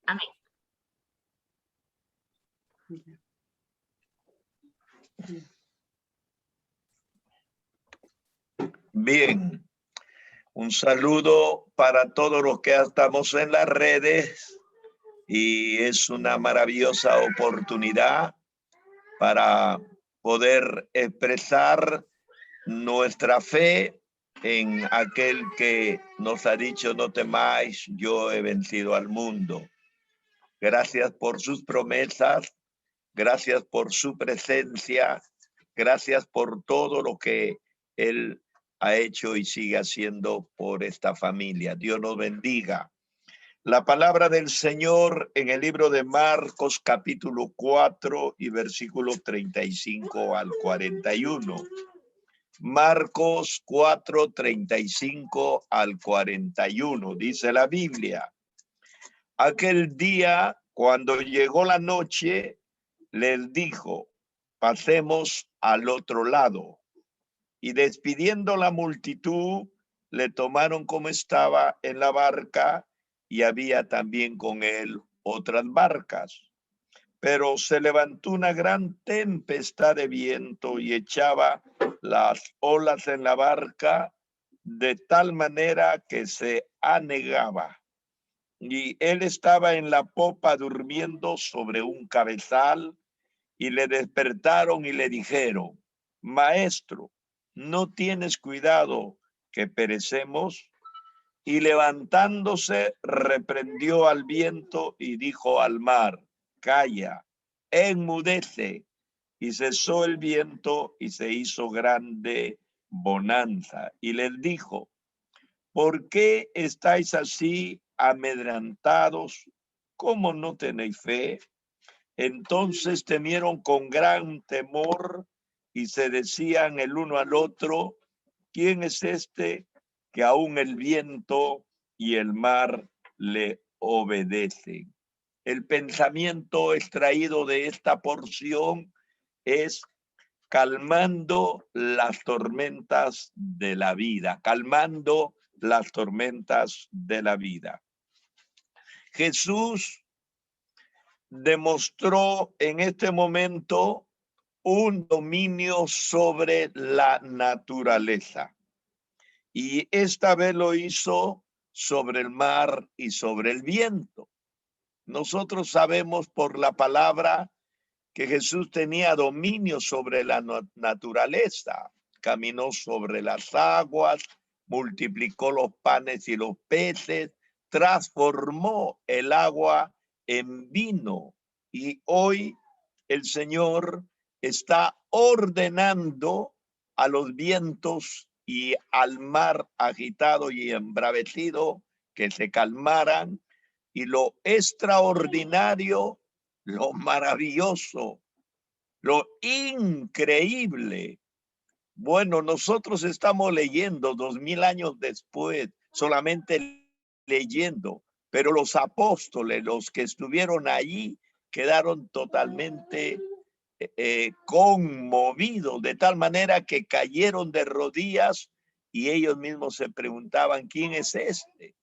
Amén. Bien, un saludo para todos los que estamos en las redes y es una maravillosa oportunidad para poder expresar nuestra fe en aquel que nos ha dicho: no temáis, yo he vencido al mundo. Gracias por sus promesas, gracias por su presencia, gracias por todo lo que Él ha hecho y sigue haciendo por esta familia. Dios nos bendiga. La palabra del Señor en el libro de Marcos, capítulo 4 y versículos 35 al 41. Marcos 4, 35 al 41. Dice la Biblia: aquel día, cuando llegó la noche, les dijo: pasemos al otro lado. Y despidiendo la multitud, le tomaron como estaba en la barca, y había también con él otras barcas. Pero se levantó una gran tempestad de viento y echaba las olas en la barca de tal manera que se anegaba. Y él estaba en la popa durmiendo sobre un cabezal, y le despertaron y le dijeron: Maestro, ¿no tienes cuidado que perecemos? Y levantándose, reprendió al viento y dijo al mar: calla, enmudece. Y cesó el viento y se hizo grande bonanza. Y les dijo: ¿por qué estáis así amedrentados? ¿Cómo no tenéis fe? Entonces temieron con gran temor y se decían el uno al otro: ¿quién es este que aún el viento y el mar le obedecen? El pensamiento extraído de esta porción es calmando las tormentas de la vida, calmando las tormentas de la vida. Jesús demostró en este momento un dominio sobre la naturaleza. Y esta vez lo hizo sobre el mar y sobre el viento. Nosotros sabemos por la palabra que Jesús tenía dominio sobre la naturaleza. Caminó sobre las aguas, multiplicó los panes y los peces, transformó el agua en vino. Y hoy el Señor está ordenando a los vientos y al mar agitado y embravecido que se calmaran, y lo extraordinario, lo maravilloso, lo increíble. Bueno, nosotros estamos leyendo 2000 años después, solamente leyendo, pero los apóstoles, los que estuvieron allí, quedaron totalmente conmovidos, de tal manera que cayeron de rodillas y ellos mismos se preguntaban: ¿quién es este?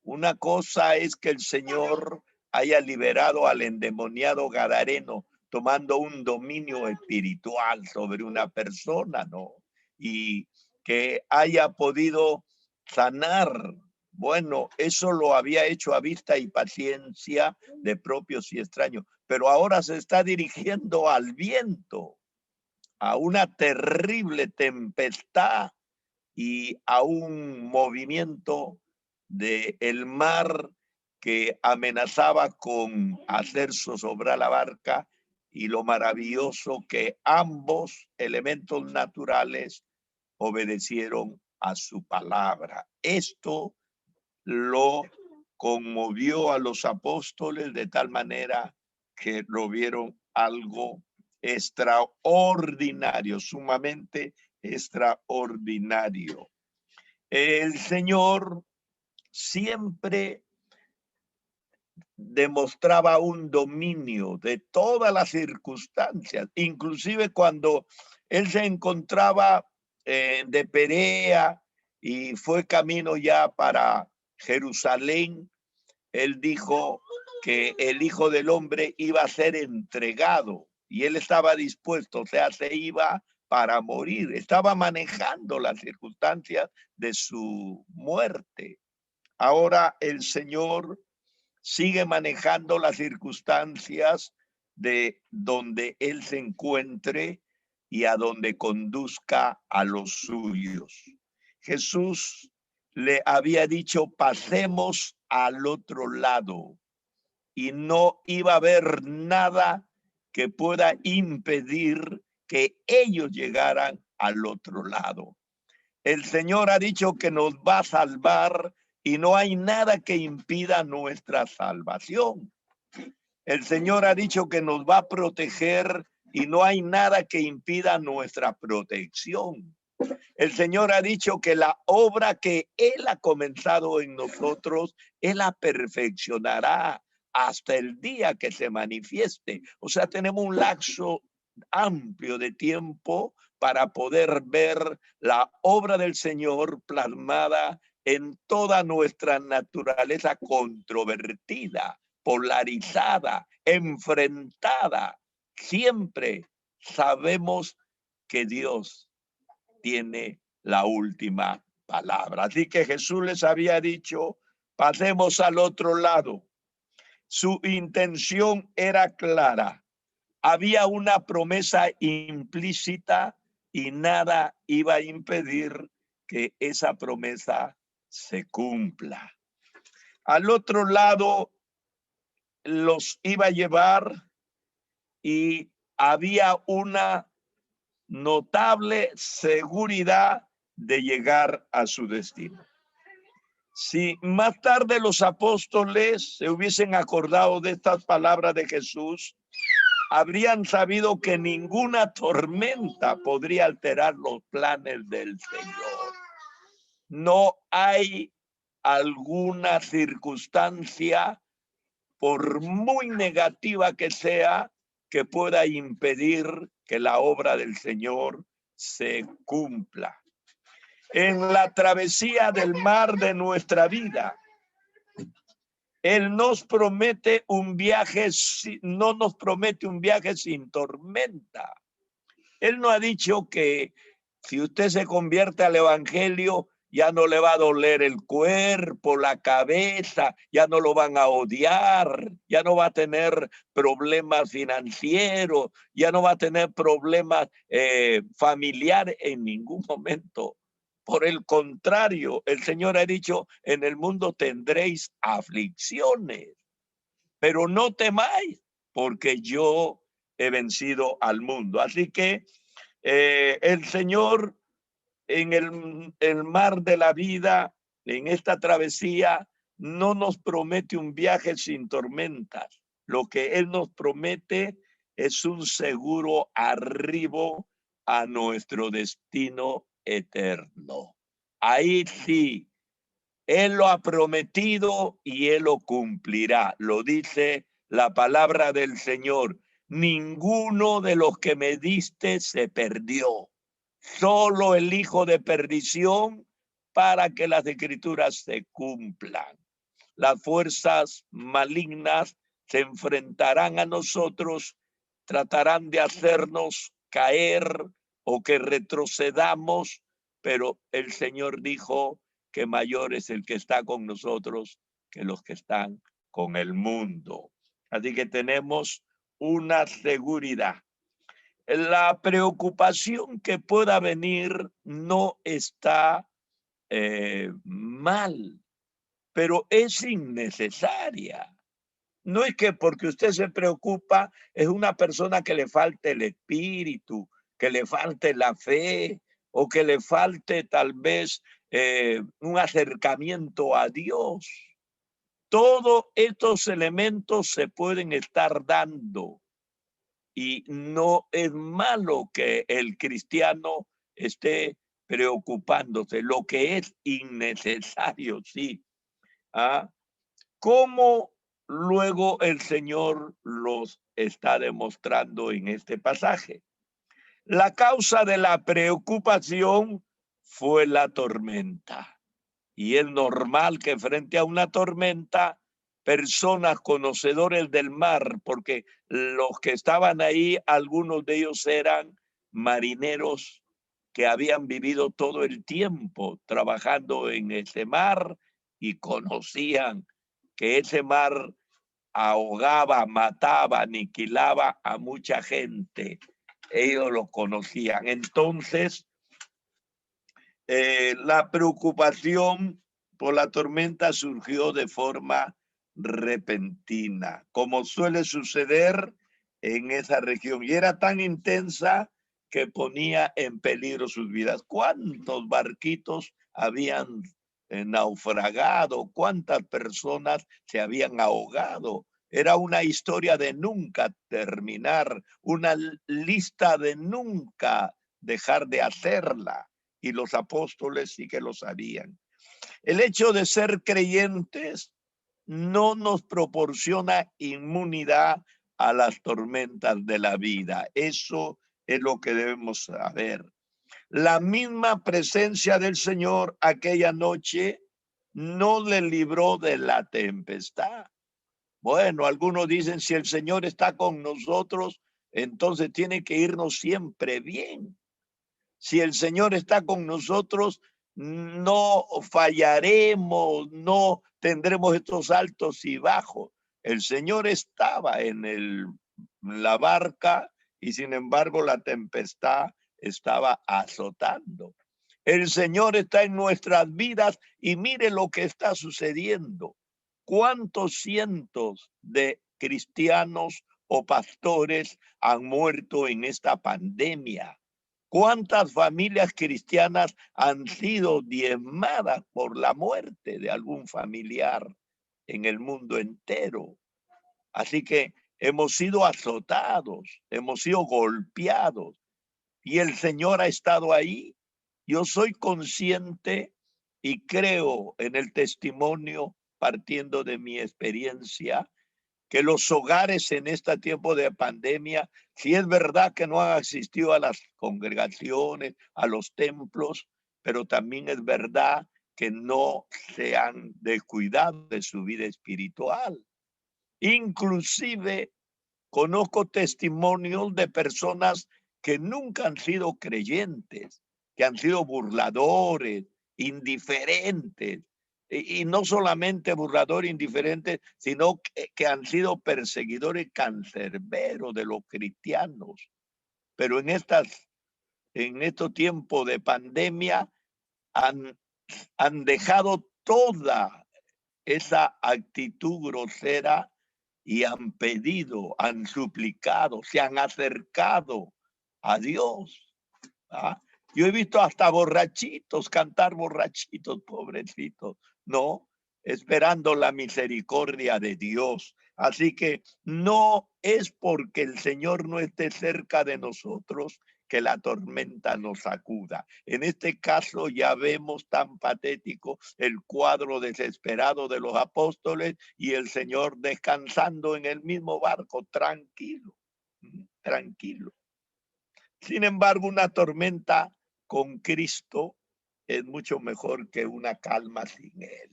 Una cosa es que el Señor haya liberado al endemoniado gadareno, tomando un dominio espiritual sobre una persona, ¿no? Y que haya podido sanar. Bueno, eso lo había hecho a vista y paciencia de propios y extraños, pero ahora se está dirigiendo al viento, a una terrible tempestad y a un movimiento del mar que amenazaba con hacer zozobrar la barca, y lo maravilloso que ambos elementos naturales obedecieron a su palabra. Esto lo conmovió a los apóstoles de tal manera que lo vieron algo extraordinario, sumamente extraordinario. El Señor siempre demostraba un dominio de todas las circunstancias, inclusive cuando él se encontraba de Perea y fue camino ya para Jerusalén. él dijo que el Hijo del Hombre iba a ser entregado y él estaba dispuesto, o sea, se iba para morir, estaba manejando las circunstancias de su muerte. Ahora el Señor sigue manejando las circunstancias de donde él se encuentre y a donde conduzca a los suyos. Jesús le había dicho, pasemos al otro lado, y no iba a haber nada que pueda impedir que ellos llegaran al otro lado. El Señor ha dicho que nos va a salvar y no hay nada que impida nuestra salvación. El Señor ha dicho que nos va a proteger y no hay nada que impida nuestra protección. El Señor ha dicho que la obra que Él ha comenzado en nosotros, Él la perfeccionará hasta el día que se manifieste. O sea, tenemos un lapso amplio de tiempo para poder ver la obra del Señor plasmada en toda nuestra naturaleza controvertida, polarizada, enfrentada. Siempre sabemos que Dios tiene la última palabra. Así que Jesús les había dicho, pasemos al otro lado. Su intención era clara. Había una promesa implícita y nada iba a impedir que esa promesa se cumpla. Al otro lado los iba a llevar y había una notable seguridad de llegar a su destino. Si más tarde los apóstoles se hubiesen acordado de estas palabras de Jesús, habrían sabido que ninguna tormenta podría alterar los planes del Señor. No hay alguna circunstancia, por muy negativa que sea, que pueda impedir que la obra del Señor se cumpla. En la travesía del mar de nuestra vida, Él nos promete un viaje, no nos promete un viaje sin tormenta. Él no ha dicho que si usted se convierte al evangelio, ya no le va a doler el cuerpo, la cabeza, ya no lo van a odiar, ya no va a tener problemas financieros, ya no va a tener problemas familiares en ningún momento. Por el contrario, el Señor ha dicho, en el mundo tendréis aflicciones, pero no temáis, porque yo he vencido al mundo. Así que el Señor en el mar de la vida, en esta travesía, no nos promete un viaje sin tormentas. Lo que Él nos promete es un seguro arribo a nuestro destino eterno. Ahí sí, Él lo ha prometido y Él lo cumplirá. Lo dice la palabra del Señor. Ninguno de los que me diste se perdió. Solo el hijo de perdición para que las escrituras se cumplan. Las fuerzas malignas se enfrentarán a nosotros, tratarán de hacernos caer o que retrocedamos, pero el Señor dijo que mayor es el que está con nosotros que los que están con el mundo. Así que tenemos una seguridad. La preocupación que pueda venir no está mal, pero es innecesaria. No es que porque usted se preocupa es una persona que le falte el espíritu, que le falte la fe o que le falte tal vez un acercamiento a Dios. Todos estos elementos se pueden estar dando y no es malo que el cristiano esté preocupándose, lo que es innecesario, sí. ¿Ah? ¿Cómo luego el Señor los está demostrando en este pasaje? La causa de la preocupación fue la tormenta. Y es normal que frente a una tormenta personas conocedores del mar, porque los que estaban ahí, algunos de ellos eran marineros que habían vivido todo el tiempo trabajando en ese mar y conocían que ese mar ahogaba, mataba, aniquilaba a mucha gente. Ellos lo conocían. Entonces, la preocupación por la tormenta surgió de forma repentina, como suele suceder en esa región. Y era tan intensa que ponía en peligro sus vidas. ¿Cuántos barquitos habían naufragado? ¿Cuántas personas se habían ahogado? Era una historia de nunca terminar, una lista de nunca dejar de hacerla. Y los apóstoles sí que lo sabían. El hecho de ser creyentes no nos proporciona inmunidad a las tormentas de la vida. Eso es lo que debemos saber. La misma presencia del Señor aquella noche no le libró de la tempestad. Bueno, algunos dicen, si el Señor está con nosotros, entonces tiene que irnos siempre bien. Si el Señor está con nosotros, no fallaremos, no tendremos estos altos y bajos. El Señor estaba en la barca y sin embargo la tempestad estaba azotando. El Señor está en nuestras vidas y mire lo que está sucediendo. ¿Cuántos cientos de cristianos o pastores han muerto en esta pandemia? ¿Cuántas familias cristianas han sido diezmadas por la muerte de algún familiar en el mundo entero? Así que hemos sido azotados, hemos sido golpeados y el Señor ha estado ahí. Yo soy consciente y creo en el testimonio partiendo de mi experiencia que los hogares en este tiempo de pandemia, sí es verdad que no han asistido a las congregaciones, a los templos, pero también es verdad que no se han descuidado de su vida espiritual. Inclusive conozco testimonios de personas que nunca han sido creyentes, que han sido burladores, indiferentes, y no solamente burladores, indiferentes, sino que han sido perseguidores cancerberos de los cristianos. Pero en estos tiempos de pandemia han dejado toda esa actitud grosera y han pedido, han suplicado, se han acercado a Dios. ¿Ah? Yo he visto hasta borrachitos cantar borrachitos, pobrecitos, ¿no? Esperando la misericordia de Dios. Así que no es porque el Señor no esté cerca de nosotros que la tormenta nos sacuda. En este caso ya vemos tan patético el cuadro desesperado de los apóstoles y el Señor descansando en el mismo barco, tranquilo, tranquilo. Sin embargo, una tormenta con Cristo es mucho mejor que una calma sin Él.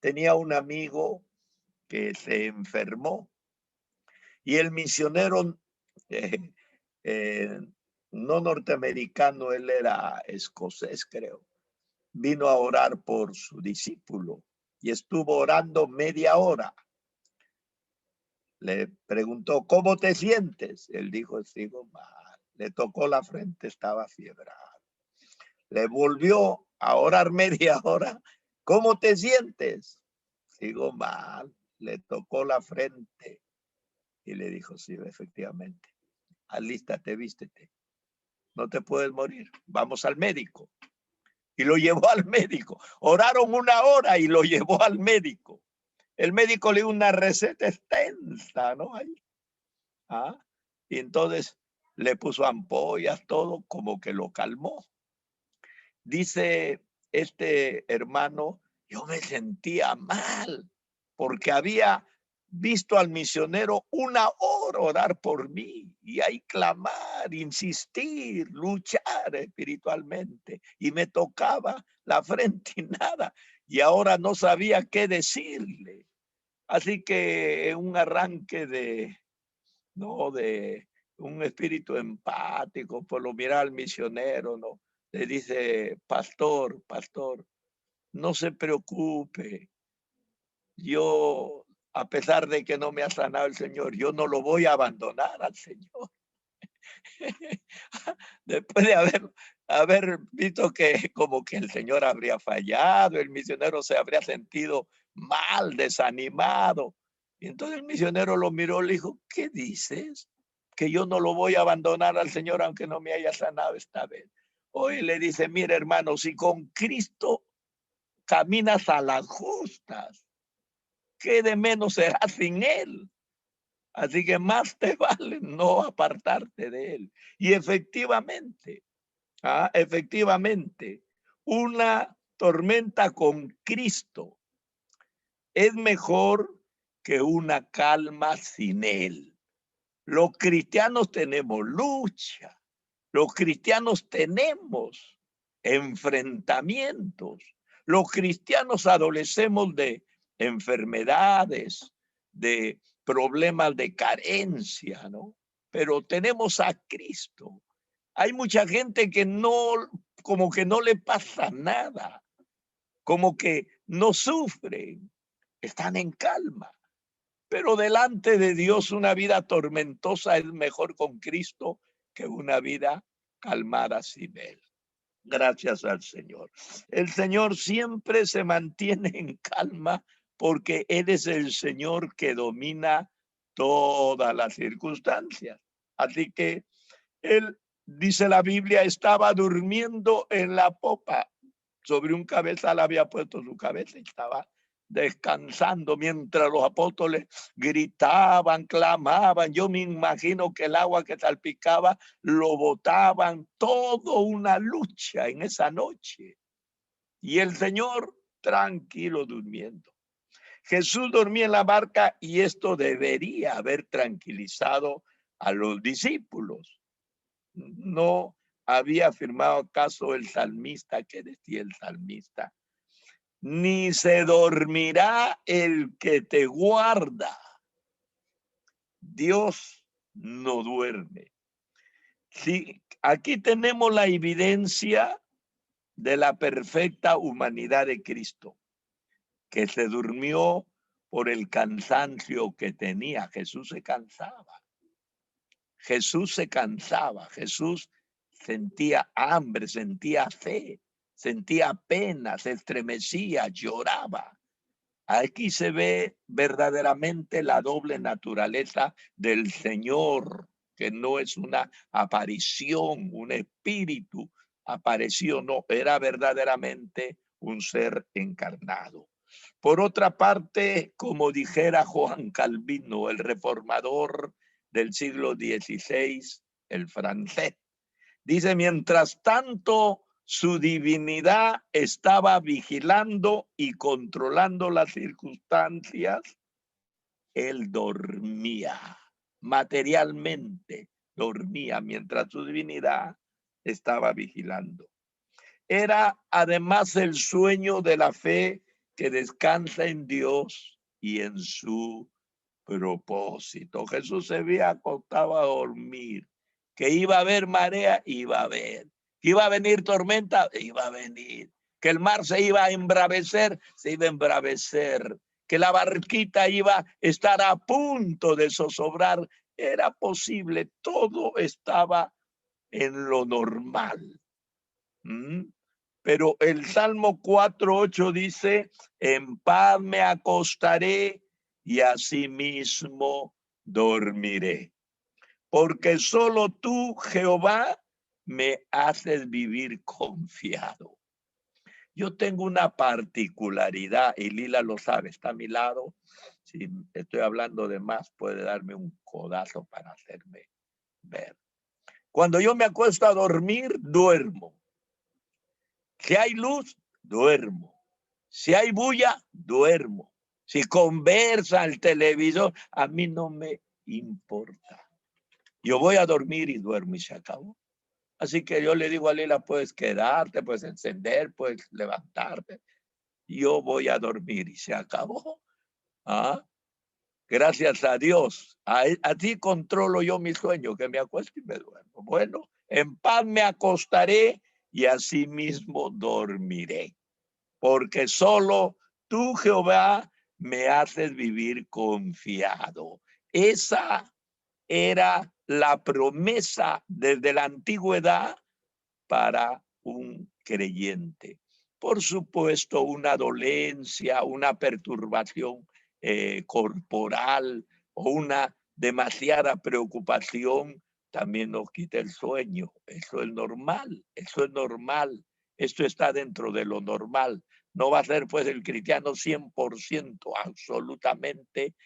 Tenía un amigo que se enfermó y el misionero eh, eh, no norteamericano, él era escocés, creo, vino a orar por su discípulo y estuvo orando media hora. Le preguntó, ¿cómo te sientes? Él dijo, sigo mal. Le tocó la frente, estaba fiebrado. Le volvió a orar media hora. ¿Cómo te sientes? Sigo mal. Le tocó la frente y le dijo, sí, efectivamente. Alístate, vístete. No te puedes morir. Vamos al médico. Y lo llevó al médico. Oraron una hora y lo llevó al médico. El médico le dio una receta extensa, ¿no? Ahí. ¿Ah? Y entonces le puso ampollas, todo, como que lo calmó. Dice este hermano, yo me sentía mal porque había visto al misionero una hora orar por mí y ahí clamar, insistir, luchar espiritualmente y me tocaba la frente y nada y ahora no sabía qué decirle. Así que un arranque de un espíritu empático, por lo mira al misionero, ¿no? Le dice, pastor, pastor, no se preocupe. Yo, a pesar de que no me ha sanado el Señor, yo no lo voy a abandonar al Señor. Después de haber visto que como que el Señor habría fallado, el misionero se habría sentido mal, desanimado. Y entonces el misionero lo miró y le dijo, ¿qué dices? Que yo no lo voy a abandonar al Señor aunque no me haya sanado esta vez. Hoy le dice, mira hermano, si con Cristo caminas a las justas, ¿qué de menos será sin Él? Así que más te vale no apartarte de Él. Y efectivamente, una tormenta con Cristo es mejor que una calma sin Él. Los cristianos tenemos lucha, los cristianos tenemos enfrentamientos, los cristianos adolecemos de enfermedades, de problemas de carencia, ¿no? Pero tenemos a Cristo. Hay mucha gente que no, como que no le pasa nada, como que no sufren, están en calma. Pero delante de Dios una vida tormentosa es mejor con Cristo que una vida calmada sin Él. Gracias al Señor. El Señor siempre se mantiene en calma porque Él es el Señor que domina todas las circunstancias. Así que Él, dice la Biblia, estaba durmiendo en la popa. Sobre un cabezal había puesto su cabeza y estaba descansando mientras los apóstoles gritaban, clamaban. Yo me imagino que el agua que salpicaba lo botaban. Todo una lucha en esa noche. Y el Señor tranquilo durmiendo. Jesús dormía en la barca y esto debería haber tranquilizado a los discípulos. No había afirmado acaso el salmista, que decía el salmista, ni se dormirá el que te guarda. Dios no duerme. Sí, aquí tenemos la evidencia de la perfecta humanidad de Cristo, que se durmió por el cansancio que tenía. Jesús se cansaba. Jesús se cansaba. Jesús sentía hambre, sentía sed, sentía pena, se estremecía, lloraba. Aquí se ve verdaderamente la doble naturaleza del Señor, que no es una aparición, un espíritu apareció, no, era verdaderamente un ser encarnado. Por otra parte, como dijera Juan Calvino, el reformador del siglo XVI, el francés, dice, mientras tanto, su divinidad estaba vigilando y controlando las circunstancias, él dormía, materialmente dormía, mientras su divinidad estaba vigilando. Era además el sueño de la fe que descansa en Dios y en su propósito. Jesús se había acostado a dormir, que iba a haber marea, iba a haber, que iba a venir tormenta, iba a venir, que el mar se iba a embravecer, se iba a embravecer, que la barquita iba a estar a punto de zozobrar, era posible, todo estaba en lo normal. Pero el Salmo 4:8 dice, en paz me acostaré y asimismo dormiré. Porque solo tú, Jehová, me haces vivir confiado. Yo tengo una particularidad, y Lila lo sabe, está a mi lado. Si estoy hablando de más, puede darme un codazo para hacerme ver. Cuando yo me acuesto a dormir, duermo. Si hay luz, duermo. Si hay bulla, duermo. Si conversa el televisor, a mí no me importa. Yo voy a dormir y duermo y se acabó. Así que yo le digo a Lila, puedes quedarte, puedes encender, puedes levantarte. Yo voy a dormir y se acabó. ¿Ah? Gracias a Dios. A ti controlo yo mi sueño, que me acuesto y me duermo. Bueno, en paz me acostaré y así mismo dormiré. Porque solo tú, Jehová, me haces vivir confiado. Esa era la promesa desde la antigüedad para un creyente. Por supuesto, una dolencia, una perturbación corporal o una demasiada preocupación también nos quita el sueño. Eso es normal, eso es normal. Esto está dentro de lo normal. No va a ser pues el cristiano 100% absolutamente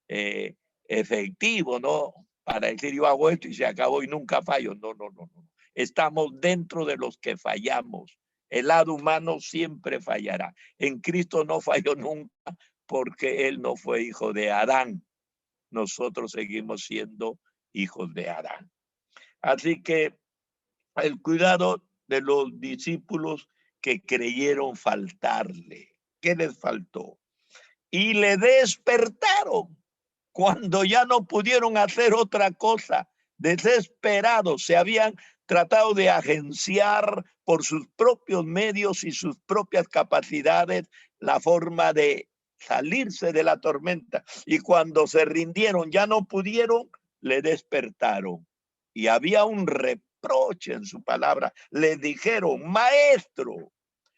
eh, efectivo, ¿no? Para decir yo hago esto y se acabó y nunca fallo. No, no, no, no. Estamos dentro de los que fallamos. El lado humano siempre fallará. En Cristo no falló nunca porque Él no fue hijo de Adán. Nosotros seguimos siendo hijos de Adán. Así que el cuidado de los discípulos que creyeron faltarle. ¿Qué les faltó? Y le despertaron cuando ya no pudieron hacer otra cosa, desesperados, se habían tratado de agenciar por sus propios medios y sus propias capacidades la forma de salirse de la tormenta. Y cuando se rindieron, ya no pudieron, le despertaron. Y había un reproche en su palabra. Le dijeron, maestro,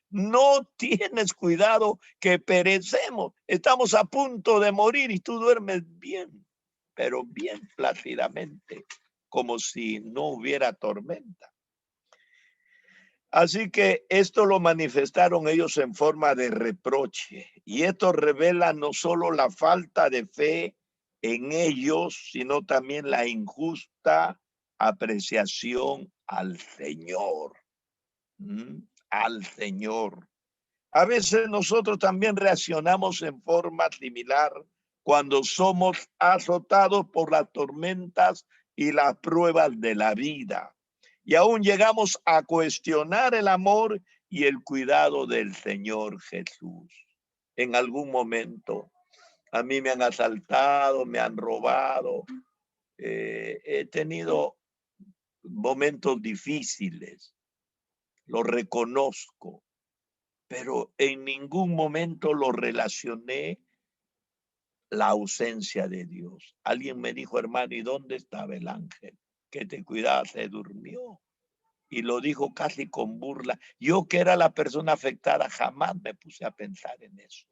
no tienes cuidado que perecemos. Estamos a punto de morir y tú duermes bien, pero bien plácidamente, como si no hubiera tormenta. Así que esto lo manifestaron ellos en forma de reproche. Y esto revela no solo la falta de fe en ellos, sino también la injusta apreciación al Señor. Al Señor. A veces nosotros también reaccionamos en forma similar cuando somos azotados por las tormentas y las pruebas de la vida. Y aún llegamos a cuestionar el amor y el cuidado del Señor Jesús. En algún momento a mí me han asaltado, me han robado. He tenido momentos difíciles, lo reconozco, pero en ningún momento lo relacioné la ausencia de Dios. Alguien me dijo, hermano, ¿y dónde estaba el ángel que te cuidaba? Se durmió. Y lo dijo casi con burla. Yo, que era la persona afectada, jamás me puse a pensar en eso.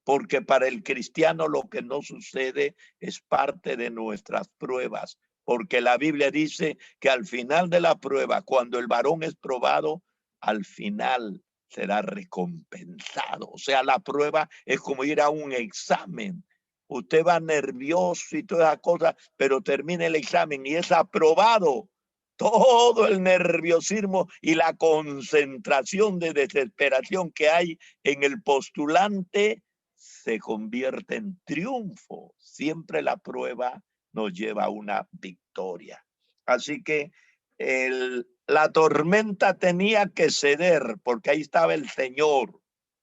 Porque para el cristiano lo que no sucede es parte de nuestras pruebas. Porque la Biblia dice que al final de la prueba, cuando el varón es probado, al final será recompensado. O sea, la prueba es como ir a un examen. Usted va nervioso y toda esa cosa, pero termina el examen y es aprobado. Todo el nerviosismo y la concentración de desesperación que hay en el postulante se convierte en triunfo. Siempre la prueba nos lleva a una victoria. Así que la tormenta tenía que ceder porque ahí estaba el Señor,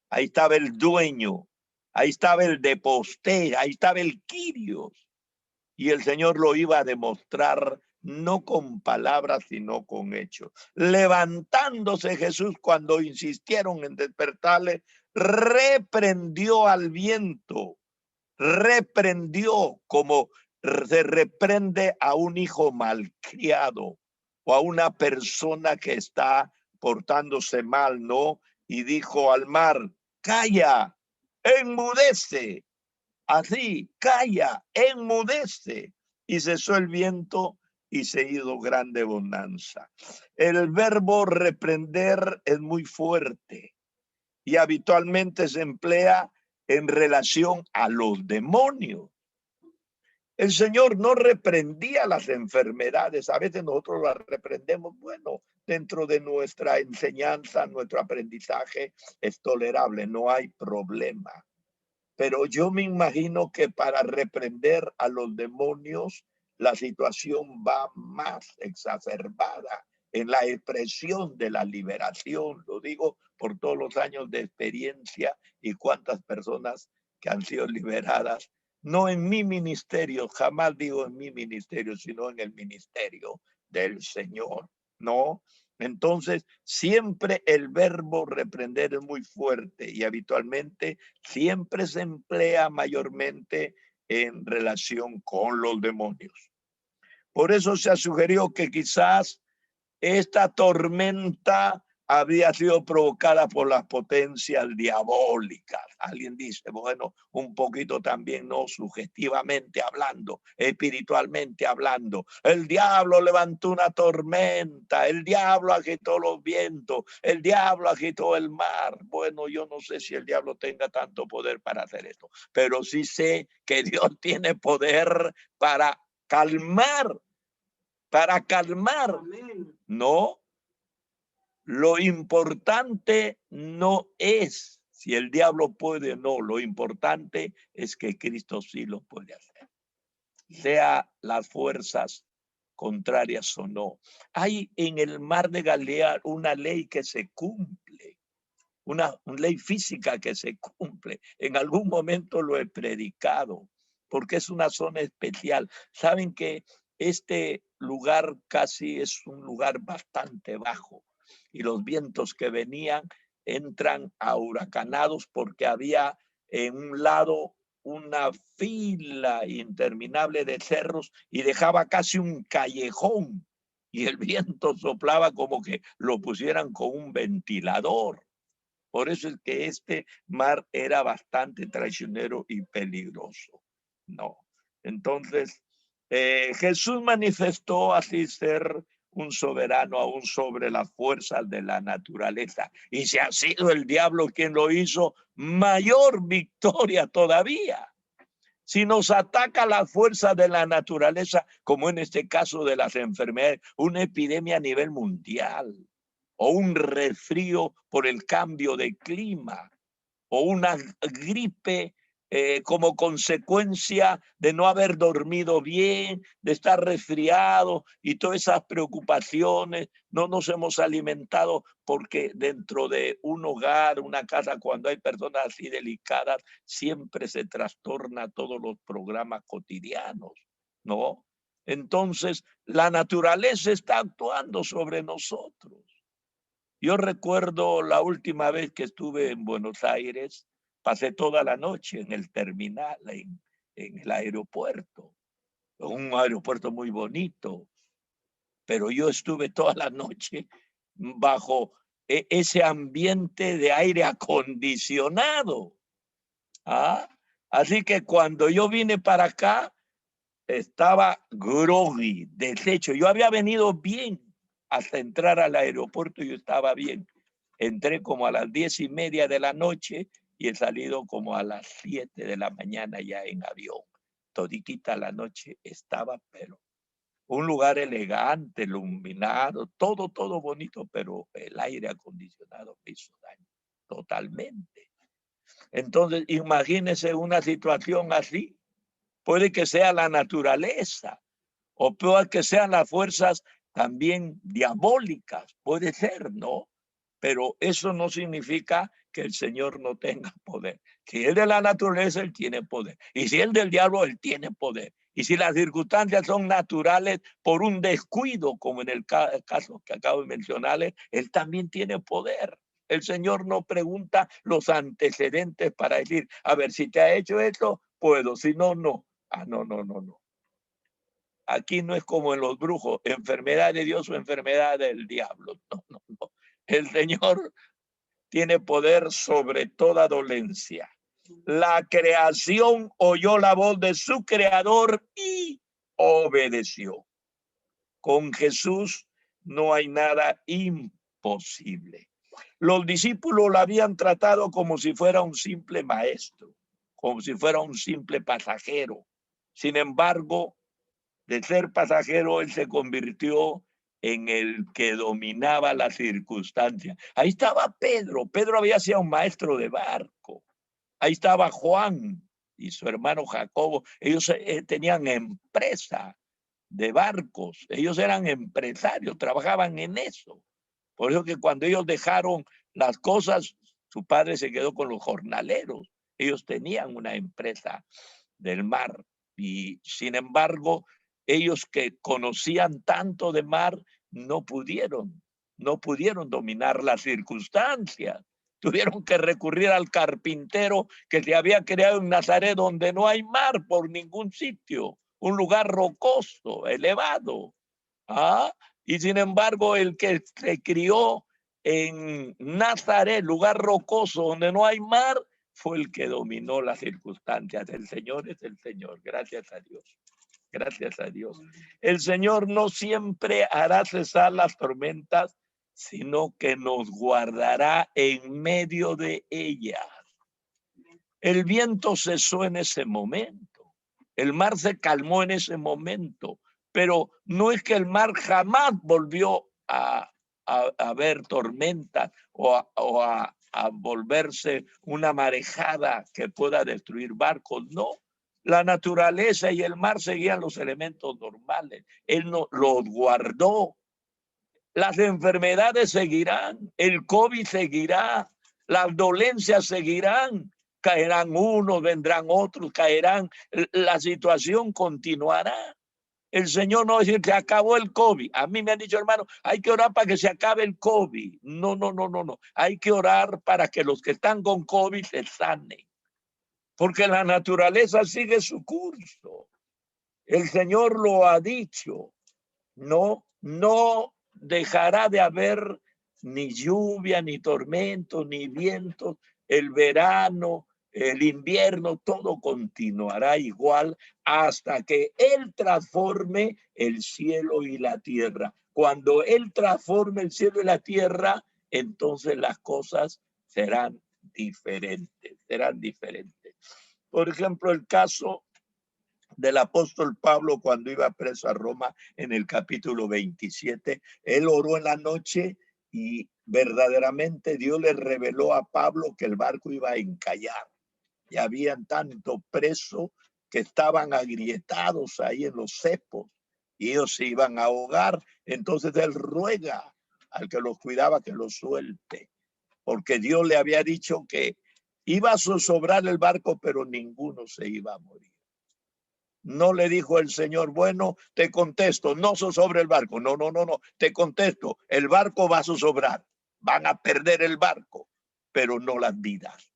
ahí estaba el dueño, ahí estaba el de poste, ahí estaba el Kyrios. Y el Señor lo iba a demostrar no con palabras, sino con hechos. Levantándose Jesús cuando insistieron en despertarle, reprendió al viento, reprendió como se reprende a un hijo malcriado o a una persona que está portándose mal, ¿no? Y dijo al mar, calla, enmudece. Así, calla, enmudece. Y cesó el viento y se hizo grande bonanza. El verbo reprender es muy fuerte y habitualmente se emplea en relación a los demonios. El Señor no reprendía las enfermedades. A veces nosotros las reprendemos. Bueno, dentro de nuestra enseñanza, nuestro aprendizaje es tolerable, no hay problema. Pero yo me imagino que para reprender a los demonios, la situación va más exacerbada en la expresión de la liberación. Lo digo por todos los años de experiencia y cuántas personas que han sido liberadas no en mi ministerio, jamás digo en mi ministerio, sino en el ministerio del Señor, ¿no? Entonces, siempre el verbo reprender es muy fuerte y habitualmente siempre se emplea mayormente en relación con los demonios. Por eso se ha sugerido que quizás esta tormenta había sido provocada por las potencias diabólicas. Alguien dice, bueno, un poquito también, no sugestivamente hablando, espiritualmente hablando. El diablo levantó una tormenta, el diablo agitó los vientos, el diablo agitó el mar. Bueno, yo no sé si el diablo tenga tanto poder para hacer esto, pero sí sé que Dios tiene poder para calmar, Amén. no. Lo importante no es si el diablo puede o no, lo importante es que Cristo sí lo puede hacer, sea las fuerzas contrarias o no. Hay en el mar de Galilea una ley que se cumple, una ley física que se cumple. En algún momento lo he predicado, porque es una zona especial. Saben que este lugar casi es un lugar bastante bajo y los vientos que venían entran a huracanados porque había en un lado una fila interminable de cerros y dejaba casi un callejón y el viento soplaba como que lo pusieran con un ventilador. Por eso es que este mar era bastante traicionero y peligroso. No. Entonces, Jesús manifestó así ser un soberano aún sobre las fuerzas de la naturaleza. Y si ha sido el diablo quien lo hizo, mayor victoria todavía. Si nos ataca la fuerza de la naturaleza, como en este caso de las enfermedades, una epidemia a nivel mundial, o un resfrío por el cambio de clima, o una gripe como consecuencia de no haber dormido bien, de estar resfriado y todas esas preocupaciones. No nos hemos alimentado porque dentro de un hogar, una casa, cuando hay personas así delicadas, siempre se trastorna todos los programas cotidianos, ¿no? Entonces, la naturaleza está actuando sobre nosotros. Yo recuerdo la última vez que estuve en Buenos Aires, pasé toda la noche en el terminal, en el aeropuerto, un aeropuerto muy bonito, pero yo estuve toda la noche bajo ese ambiente de aire acondicionado. ¿Ah? Así que cuando yo vine para acá, estaba groggy, deshecho. Yo había venido bien hasta entrar al aeropuerto, yo estaba bien. Entré como a las 10:30 de la noche y he salido como a las 7 de la mañana ya en avión. Toditita la noche estaba, pero un lugar elegante, iluminado, todo bonito, pero el aire acondicionado me hizo daño totalmente. Entonces, imagínese una situación así. Puede que sea la naturaleza o puede que sean las fuerzas también diabólicas, puede ser, ¿no? Pero eso no significa que el Señor no tenga poder. Si es de la naturaleza, Él tiene poder. Y si es del diablo, Él tiene poder. Y si las circunstancias son naturales por un descuido, como en el caso que acabo de mencionarles, Él también tiene poder. El Señor no pregunta los antecedentes para decir, a ver, si te ha hecho esto, puedo, si no, no. Ah, no. Aquí no es como en los brujos, enfermedad de Dios o enfermedad del diablo. No. El Señor tiene poder sobre toda dolencia. La creación oyó la voz de su creador y obedeció. Con Jesús no hay nada imposible. Los discípulos lo habían tratado como si fuera un simple maestro, como si fuera un simple pasajero. Sin embargo, de ser pasajero, él se convirtió en el que dominaba las circunstancias. Ahí estaba Pedro. Pedro había sido un maestro de barco. Ahí estaba Juan y su hermano Jacobo. Ellos tenían empresa de barcos. Ellos eran empresarios, trabajaban en eso. Por eso que cuando ellos dejaron las cosas, su padre se quedó con los jornaleros. Ellos tenían una empresa del mar. Y sin embargo, ellos que conocían tanto de mar, no pudieron dominar las circunstancias. Tuvieron que recurrir al carpintero que se había creado en Nazaret, donde no hay mar por ningún sitio, un lugar rocoso, elevado. ¿Ah? Y sin embargo, el que se crió en Nazaret, lugar rocoso donde no hay mar, fue el que dominó las circunstancias. El Señor es el Señor. Gracias a Dios. Gracias a Dios. El Señor no siempre hará cesar las tormentas, sino que nos guardará en medio de ellas. El viento cesó en ese momento. El mar se calmó en ese momento. Pero no es que el mar jamás volvió a ver tormentas o a volverse una marejada que pueda destruir barcos. No. La naturaleza y el mar seguían los elementos normales. Él no, los guardó. Las enfermedades seguirán, el COVID seguirá, las dolencias seguirán, caerán unos, vendrán otros, caerán, la situación continuará. El Señor no va a decir, se acabó el COVID. A mí me han dicho, hermano, hay que orar para que se acabe el COVID. No. Hay que orar para que los que están con COVID se sanen. Porque la naturaleza sigue su curso. El Señor lo ha dicho. No dejará de haber ni lluvia, ni tormento, ni vientos. El verano, el invierno, todo continuará igual hasta que Él transforme el cielo y la tierra. Cuando Él transforme el cielo y la tierra, entonces las cosas serán diferentes, Por ejemplo, el caso del apóstol Pablo cuando iba preso a Roma en el capítulo 27. Él oró en la noche y verdaderamente Dios le reveló a Pablo que el barco iba a encallar. Y habían tanto preso que estaban agrietados ahí en los cepos y ellos se iban a ahogar. Entonces él ruega al que los cuidaba que los suelte, porque Dios le había dicho que iba a zozobrar el barco, pero ninguno se iba a morir. No le dijo el Señor, bueno, te contesto, no zozobre el barco. No, te contesto, el barco va a zozobrar, van a perder el barco, pero no las vidas.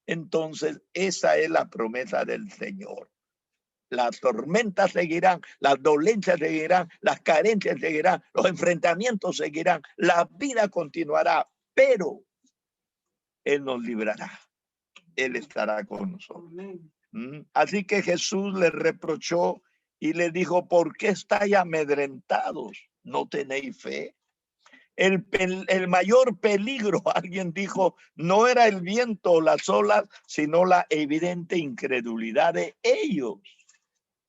Entonces, esa es la promesa del Señor. Las tormentas seguirán, las dolencias seguirán, las carencias seguirán, los enfrentamientos seguirán, la vida continuará, pero Él nos librará. Él estará con nosotros. Así que Jesús le reprochó y le dijo, ¿por qué estáis amedrentados? ¿No tenéis fe? El mayor peligro, alguien dijo, no era el viento o las olas, sino la evidente incredulidad de ellos.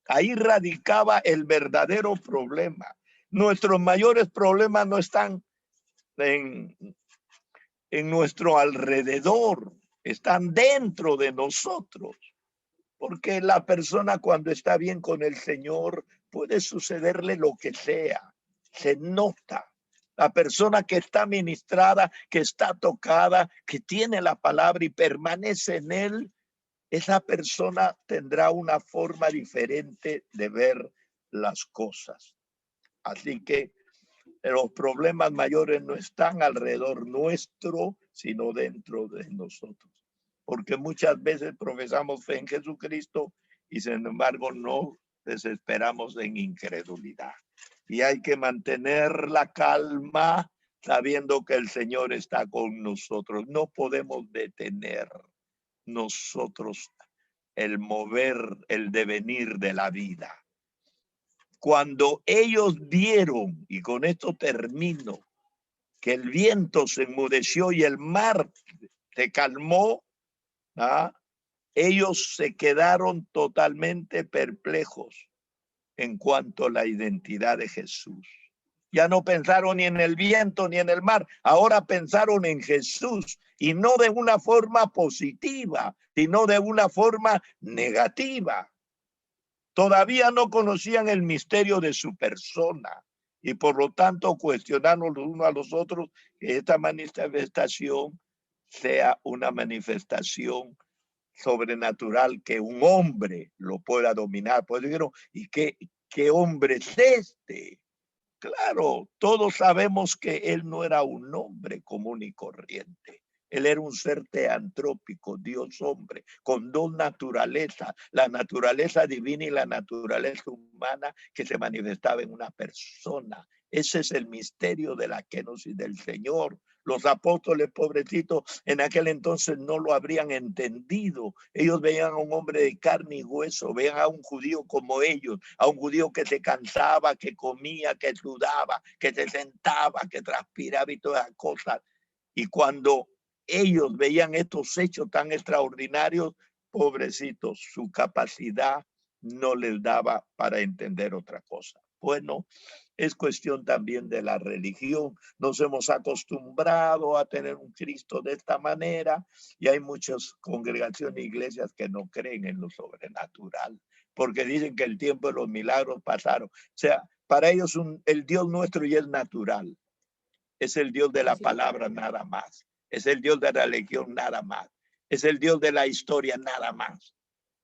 Ahí radicaba el verdadero problema. Nuestros mayores problemas no están en nuestro alrededor, están dentro de nosotros. Porque la persona cuando está bien con el Señor puede sucederle lo que sea, se nota. La persona que está ministrada, que está tocada, que tiene la palabra y permanece en él, esa persona tendrá una forma diferente de ver las cosas. Así que los problemas mayores no están alrededor nuestro, sino dentro de nosotros. Porque muchas veces profesamos fe en Jesucristo y sin embargo no desesperamos en incredulidad. Y hay que mantener la calma sabiendo que el Señor está con nosotros. No podemos detener nosotros el mover, el devenir de la vida. Cuando ellos vieron, y con esto termino, que el viento se enmudeció y el mar se calmó, ellos se quedaron totalmente perplejos en cuanto a la identidad de Jesús. Ya no pensaron ni en el viento ni en el mar, ahora pensaron en Jesús, y no de una forma positiva, sino de una forma negativa. Todavía no conocían el misterio de su persona y por lo tanto cuestionaron los unos a los otros que esta manifestación sea una manifestación sobrenatural que un hombre lo pueda dominar. Pues dijeron, ¿y qué hombre es este? Claro, todos sabemos que él no era un hombre común y corriente. Él era un ser teantrópico, Dios hombre, con dos naturalezas, la naturaleza divina y la naturaleza humana que se manifestaba en una persona. Ese es el misterio de la kenosis del Señor. Los apóstoles, pobrecitos, en aquel entonces no lo habrían entendido. Ellos veían a un hombre de carne y hueso, veían a un judío como ellos, a un judío que se cansaba, que comía, que sudaba, que se sentaba, que transpiraba y todas esas cosas. Y cuando ellos veían estos hechos tan extraordinarios, pobrecitos, su capacidad no les daba para entender otra cosa. Bueno, es cuestión también de la religión. Nos hemos acostumbrado a tener un Cristo de esta manera y hay muchas congregaciones e iglesias que no creen en lo sobrenatural porque dicen que el tiempo de los milagros pasaron. O sea, para ellos el Dios nuestro ya es natural. Es el Dios de la palabra nada más. Es el Dios de la religión nada más. Es el Dios de la historia nada más.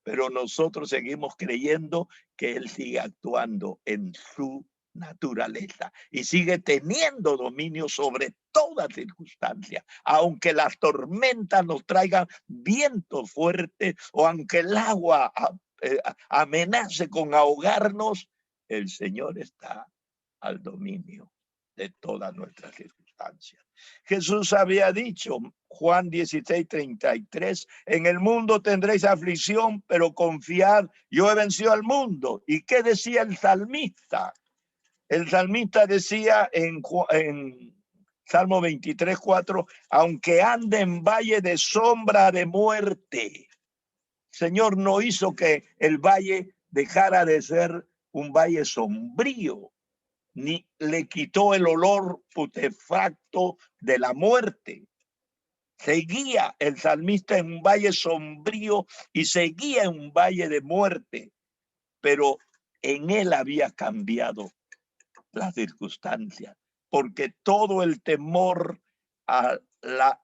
Pero nosotros seguimos creyendo que Él sigue actuando en su naturaleza y sigue teniendo dominio sobre toda circunstancia, aunque las tormentas nos traigan vientos fuertes o aunque el agua amenace con ahogarnos, el Señor está al dominio de todas nuestras circunstancias. Jesús había dicho, Juan 16:33, en el mundo tendréis aflicción, pero confiad, yo he vencido al mundo. ¿Y qué decía el salmista? El salmista decía en Salmo 23:4, aunque ande en valle de sombra de muerte, Señor no hizo que el valle dejara de ser un valle sombrío, ni le quitó el olor putefacto de la muerte. Seguía el salmista en un valle sombrío y seguía en un valle de muerte, pero en él había cambiado las circunstancias, porque todo el temor a la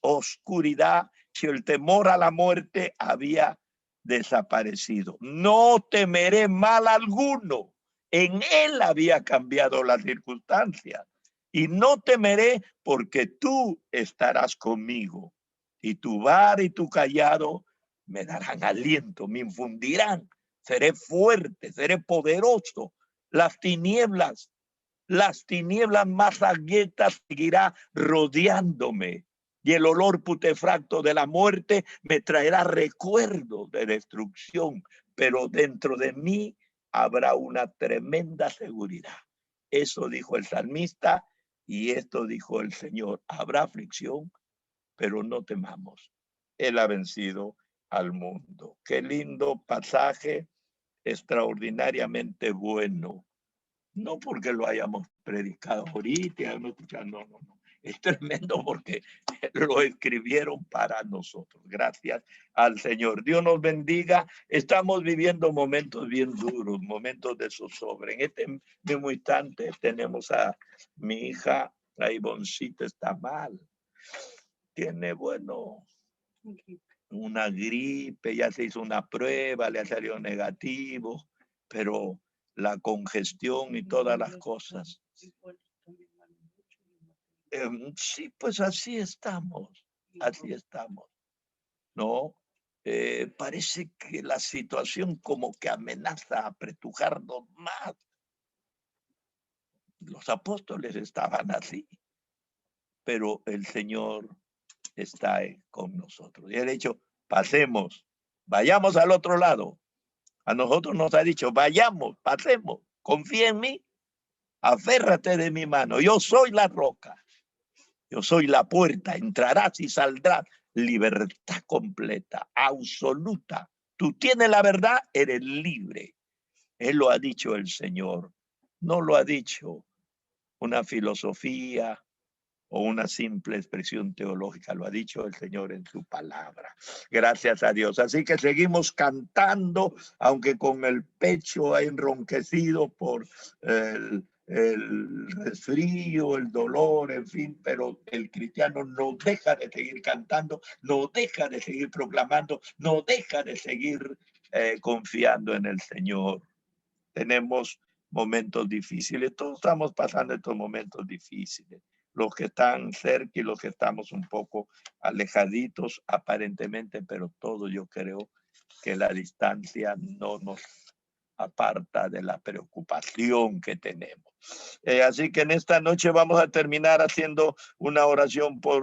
oscuridad, si el temor a la muerte había desaparecido. No temeré mal alguno. En él había cambiado las circunstancias. Y no temeré porque tú estarás conmigo. Y tu vara y tu callado me darán aliento, me infundirán. Seré fuerte, seré poderoso. Las tinieblas más aguetas seguirá rodeándome. Y el olor putefacto de la muerte me traerá recuerdo de destrucción. Pero dentro de mí habrá una tremenda seguridad. Eso dijo el salmista y esto dijo el Señor. Habrá aflicción, pero no temamos. Él ha vencido al mundo. Qué lindo pasaje, extraordinariamente bueno. No porque lo hayamos predicado ahorita, no. Es tremendo porque lo escribieron para nosotros. Gracias al Señor. Dios nos bendiga. Estamos viviendo momentos bien duros, momentos de zozobra. En este mismo instante tenemos a mi hija, la Ivoncita, está mal. Tiene, bueno, una gripe, ya se hizo una prueba, le ha salido negativo, pero la congestión y todas las cosas. Sí, pues así estamos, ¿no? Parece que la situación como que amenaza a apretujarnos más. Los apóstoles estaban así, pero el Señor está con nosotros. Y él ha dicho, pasemos, vayamos al otro lado. A nosotros nos ha dicho, vayamos, pasemos, confía en mí, aférrate de mi mano, yo soy la roca, yo soy la puerta, entrarás y saldrás, libertad completa, absoluta. Tú tienes la verdad, eres libre. Él lo ha dicho el Señor, no lo ha dicho una filosofía o una simple expresión teológica, lo ha dicho el Señor en su palabra. Gracias a Dios. Así que seguimos cantando, aunque con el pecho enronquecido por el resfrío, el dolor, en fin, pero el cristiano no deja de seguir cantando, no deja de seguir proclamando, no deja de seguir confiando en el Señor. Tenemos momentos difíciles, todos estamos pasando estos momentos difíciles, los que están cerca y los que estamos un poco alejaditos aparentemente, pero todo yo creo que la distancia no nos aparta de la preocupación que tenemos. Así que en esta noche vamos a terminar haciendo una oración por